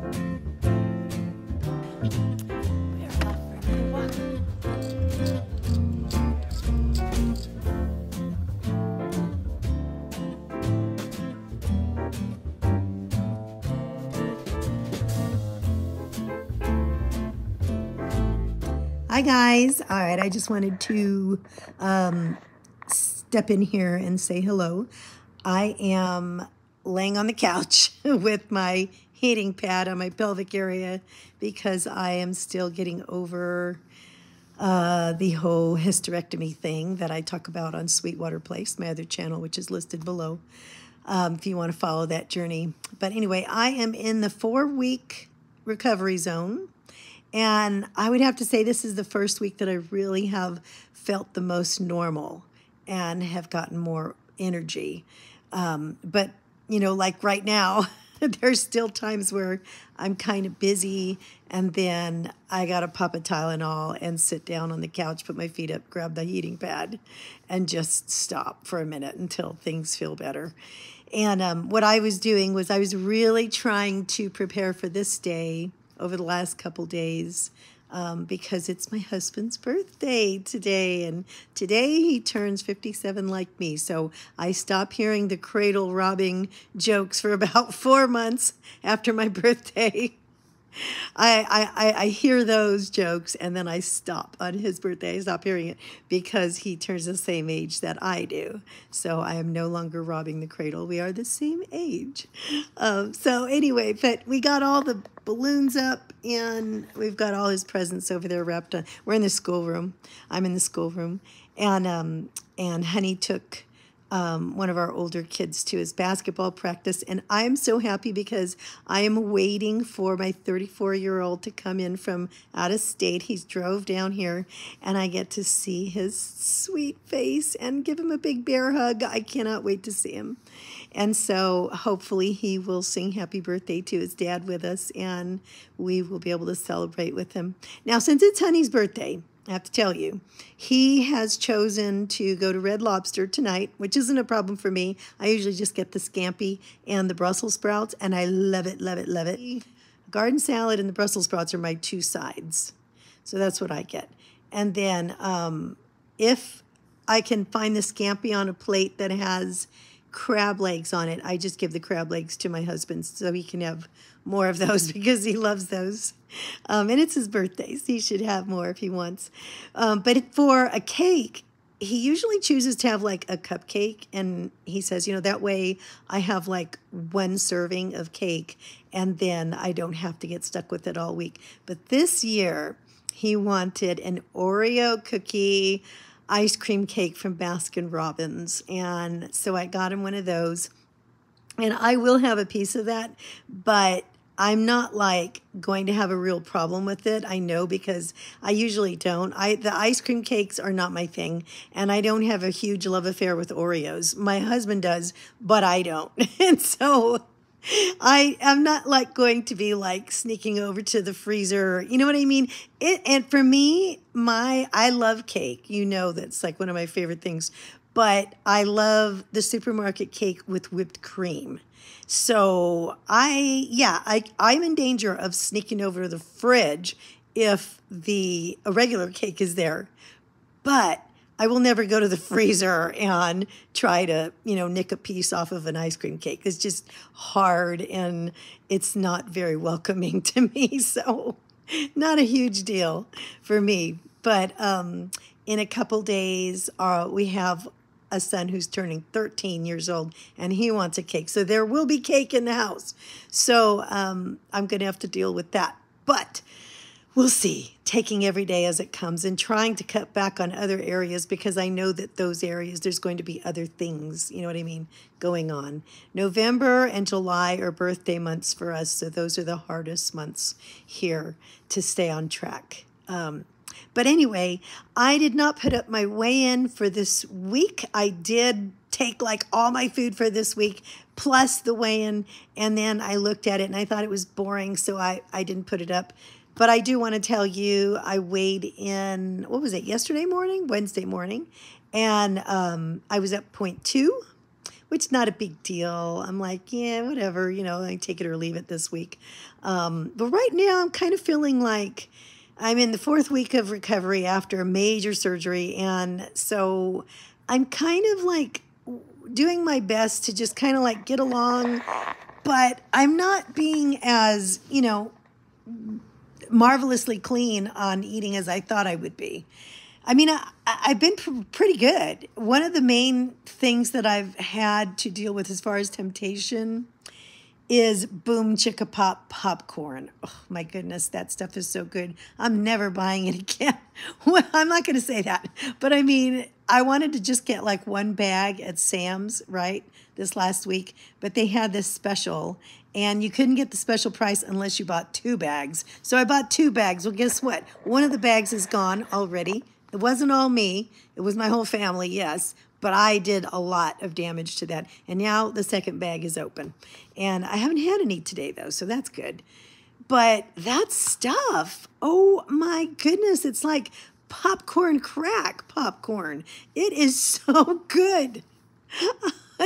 We're off for another walk. Hi guys. All right, I just wanted to step in here and say hello. I am laying on the couch with my heating pad on my pelvic area because I am still getting over the whole hysterectomy thing that I talk about on Sweetwater Place, my other channel, which is listed below, if you want to follow that journey. But anyway, I am in the 4-week recovery zone. And I would have to say this is the first week that I really have felt the most normal and have gotten more energy. But, you know, like right now, there's still times where I'm kind of busy and then I got to pop a Tylenol and sit down on the couch, put my feet up, grab the heating pad, and just stop for a minute until things feel better. And what I was doing was I was really trying to prepare for this day over the last couple days because it's my husband's birthday today, and today he turns 57 like me. So I stopped hearing the cradle robbing jokes for about 4 months after my birthday. I hear those jokes and then I stop on his birthday. I stop hearing it because he turns the same age that I do. So I am no longer robbing the cradle. We are the same age. So anyway, but we got all the balloons up and we've got all his presents over there wrapped up. We're in the schoolroom. I'm in the schoolroom. And Honey took one of our older kids to his basketball practice. And I'm so happy because I am waiting for my 34-year-old to come in from out of state. He's drove down here and I get to see his sweet face and give him a big bear hug. I cannot wait to see him. And so hopefully he will sing happy birthday to his dad with us and we will be able to celebrate with him. Now, since it's Honey's birthday, I have to tell you, he has chosen to go to Red Lobster tonight, which isn't a problem for me. I usually just get the scampi and the Brussels sprouts, and I love it, love it, love it. Garden salad and the Brussels sprouts are my 2 sides. So that's what I get. And then if I can find the scampi on a plate that has crab legs on it, I just give the crab legs to my husband so he can have more of those because he loves those. And it's his birthday, so he should have more if he wants. But for a cake, he usually chooses to have like a cupcake. And he says, you know, that way I have like 1 serving of cake and then I don't have to get stuck with it all week. But this year, he wanted an Oreo cookie ice cream cake from Baskin Robbins. And so I got him one of those. And I will have a piece of that, but I'm not like going to have a real problem with it. I know because I usually don't. The ice cream cakes are not my thing, and I don't have a huge love affair with Oreos. My husband does, but I don't. And so I am not like going to be like sneaking over to the freezer. You know what I mean? And for me, I love cake. You know, that's like one of my favorite things. But I love the supermarket cake with whipped cream. So I'm in danger of sneaking over to the fridge if a regular cake is there. But I will never go to the freezer and try to, you know, nick a piece off of an ice cream cake. It's just hard and it's not very welcoming to me. So not a huge deal for me. But in a couple days, we have a son who's turning 13 years old, and he wants a cake. So there will be cake in the house. So I'm going to have to deal with that. But we'll see, taking every day as it comes and trying to cut back on other areas because I know that those areas, there's going to be other things, you know what I mean, going on. November and July are birthday months for us, so those are the hardest months here to stay on track. But anyway, I did not put up my weigh-in for this week. I did take like all my food for this week plus the weigh-in, and then I looked at it and I thought it was boring, so I didn't put it up. But I do want to tell you I weighed in, what was it, Wednesday morning, and I was at 0.2, which not a big deal. I'm like, yeah, whatever, I take it or leave it this week. But right now I'm kind of feeling like I'm in the 4th week of recovery after a major surgery. And so I'm kind of like doing my best to just kind of like get along, but I'm not being as, marvelously clean on eating as I thought I would be. I mean, I've been pretty good. One of the main things that I've had to deal with as far as temptation is Boom Chicka Pop popcorn. Oh, my goodness, that stuff is so good. I'm never buying it again. Well, I'm not going to say that. But I mean, I wanted to just get like 1 bag at Sam's, right, this last week. But they had this special, and you couldn't get the special price unless you bought 2 bags. So I bought 2 bags. Well, guess what? One of the bags is gone already. It wasn't all me. It was my whole family, yes. But I did a lot of damage to that. And now the 2nd bag is open. And I haven't had any today, though, so that's good. But that stuff, oh my goodness, it's like popcorn crack popcorn. It is so good.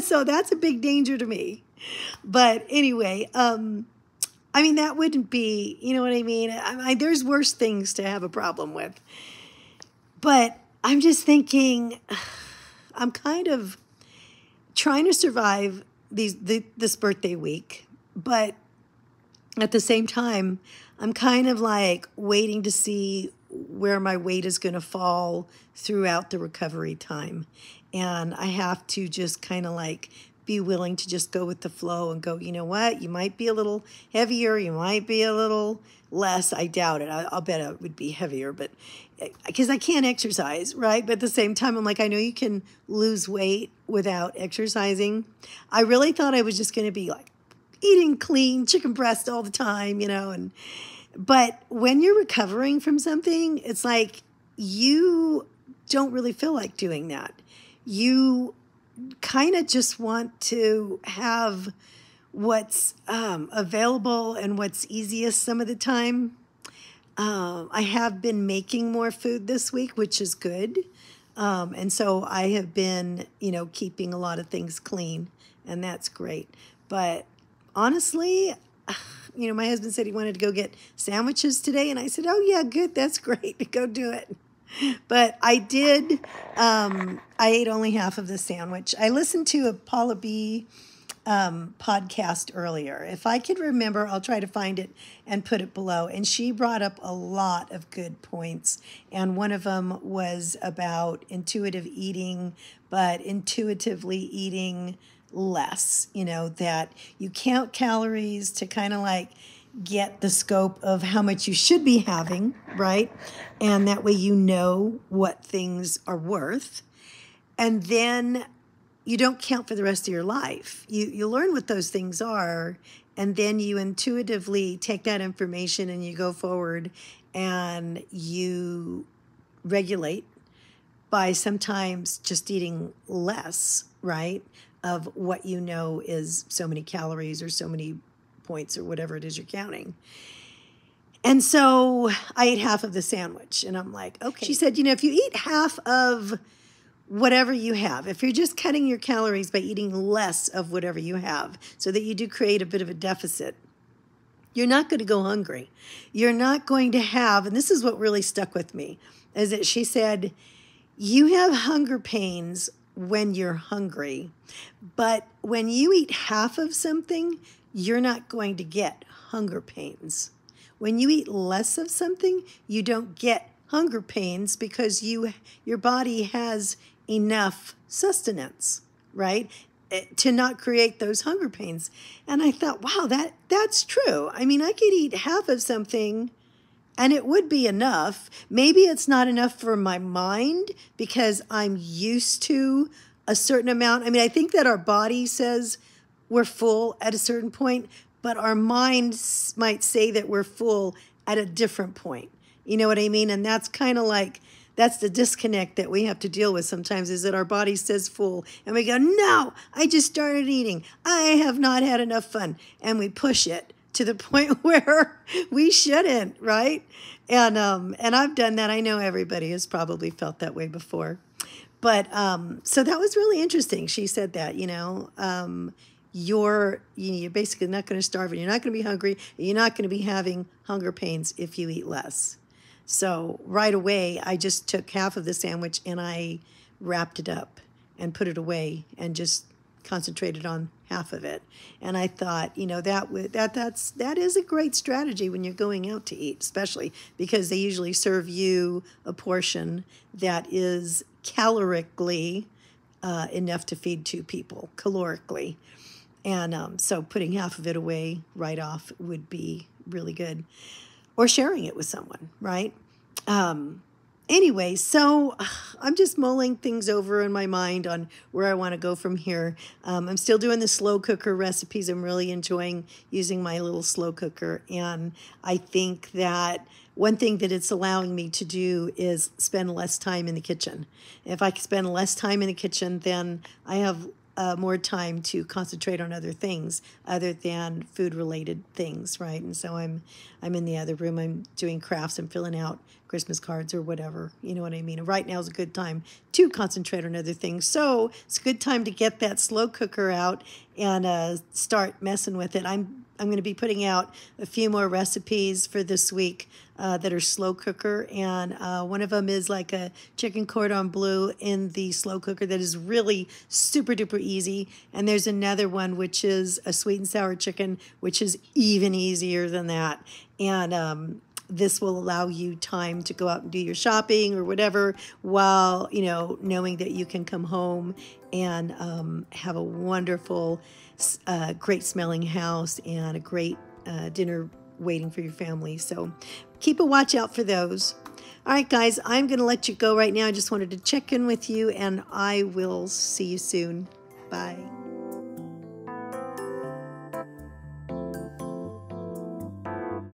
So that's a big danger to me. But anyway, I mean, that wouldn't be, you know what I mean? There's worse things to have a problem with. But I'm just thinking, I'm kind of trying to survive this birthday week, but at the same time, I'm kind of like waiting to see where my weight is going to fall throughout the recovery time. And I have to just kind of like be willing to just go with the flow and go, you know what, you might be a little heavier, you might be a little less. I doubt it. I'll bet it would be heavier, but because I can't exercise, right? But at the same time, I'm like, I know you can lose weight without exercising. I really thought I was just going to be like eating clean chicken breast all the time, but when you're recovering from something, it's like you don't really feel like doing that. You kind of just want to have what's available and what's easiest some of the time. I have been making more food this week, which is good. And so I have been, keeping a lot of things clean, and that's great. But honestly, my husband said he wanted to go get sandwiches today, and I said, oh, yeah, good, that's great, go do it. But I did, I ate only half of the sandwich. I listened to a Paula B podcast earlier. If I could remember, I'll try to find it and put it below. And she brought up a lot of good points. And one of them was about intuitive eating, but intuitively eating less, that you count calories to kind of like get the scope of how much you should be having, right? And that way you know what things are worth. And then you don't count for the rest of your life. You learn what those things are, and then you intuitively take that information and you go forward and you regulate by sometimes just eating less, right, of what you know is so many calories or so many points or whatever it is you're counting. And so I ate half of the sandwich, and I'm like, okay. She said, if you eat half of whatever you have, if you're just cutting your calories by eating less of whatever you have so that you do create a bit of a deficit, you're not going to go hungry. You're not going to have, and this is what really stuck with me, is that she said, you have hunger pains when you're hungry, but when you eat half of something, you're not going to get hunger pains. When you eat less of something, you don't get hunger pains because your body has enough sustenance, right, to not create those hunger pains. And I thought, wow, that's true. I mean, I could eat half of something and it would be enough. Maybe it's not enough for my mind because I'm used to a certain amount. I mean, I think that our body says we're full at a certain point, but our mind might say that we're full at a different point. You know what I mean? And that's kind of like, that's the disconnect that we have to deal with sometimes, is that our body says full and we go, no, I just started eating. I have not had enough fun. And we push it to the point where we shouldn't, right? And I've done that. I know everybody has probably felt that way before. But so that was really interesting. She said that, you're basically not going to starve and you're not going to be hungry. You're not going to be having hunger pains if you eat less. So right away, I just took half of the sandwich and I wrapped it up and put it away and just concentrated on half of it. And I thought, that is a great strategy when you're going out to eat, especially because they usually serve you a portion that is calorically enough to feed 2 people, calorically. And so putting half of it away right off would be really good. Or sharing it with someone, right? Anyway, so I'm just mulling things over in my mind on where I want to go from here. I'm still doing the slow cooker recipes. I'm really enjoying using my little slow cooker. And I think that one thing that it's allowing me to do is spend less time in the kitchen. If I spend less time in the kitchen, then I have more time to concentrate on other things other than food-related things, right? And so I'm in the other room. I'm doing crafts. I'm filling out Christmas cards or whatever. You know what I mean? And right now is a good time to concentrate on other things. So it's a good time to get that slow cooker out and start messing with it. I'm going to be putting out a few more recipes for this week that are slow cooker, and one of them is like a chicken cordon bleu in the slow cooker that is really super duper easy. And there's another one which is a sweet and sour chicken, which is even easier than that. And this will allow you time to go out and do your shopping or whatever while, knowing that you can come home and have a wonderful, great smelling house and a great dinner waiting for your family. So keep a watch out for those. All right, guys, I'm going to let you go right now. I just wanted to check in with you, and I will see you soon. Bye.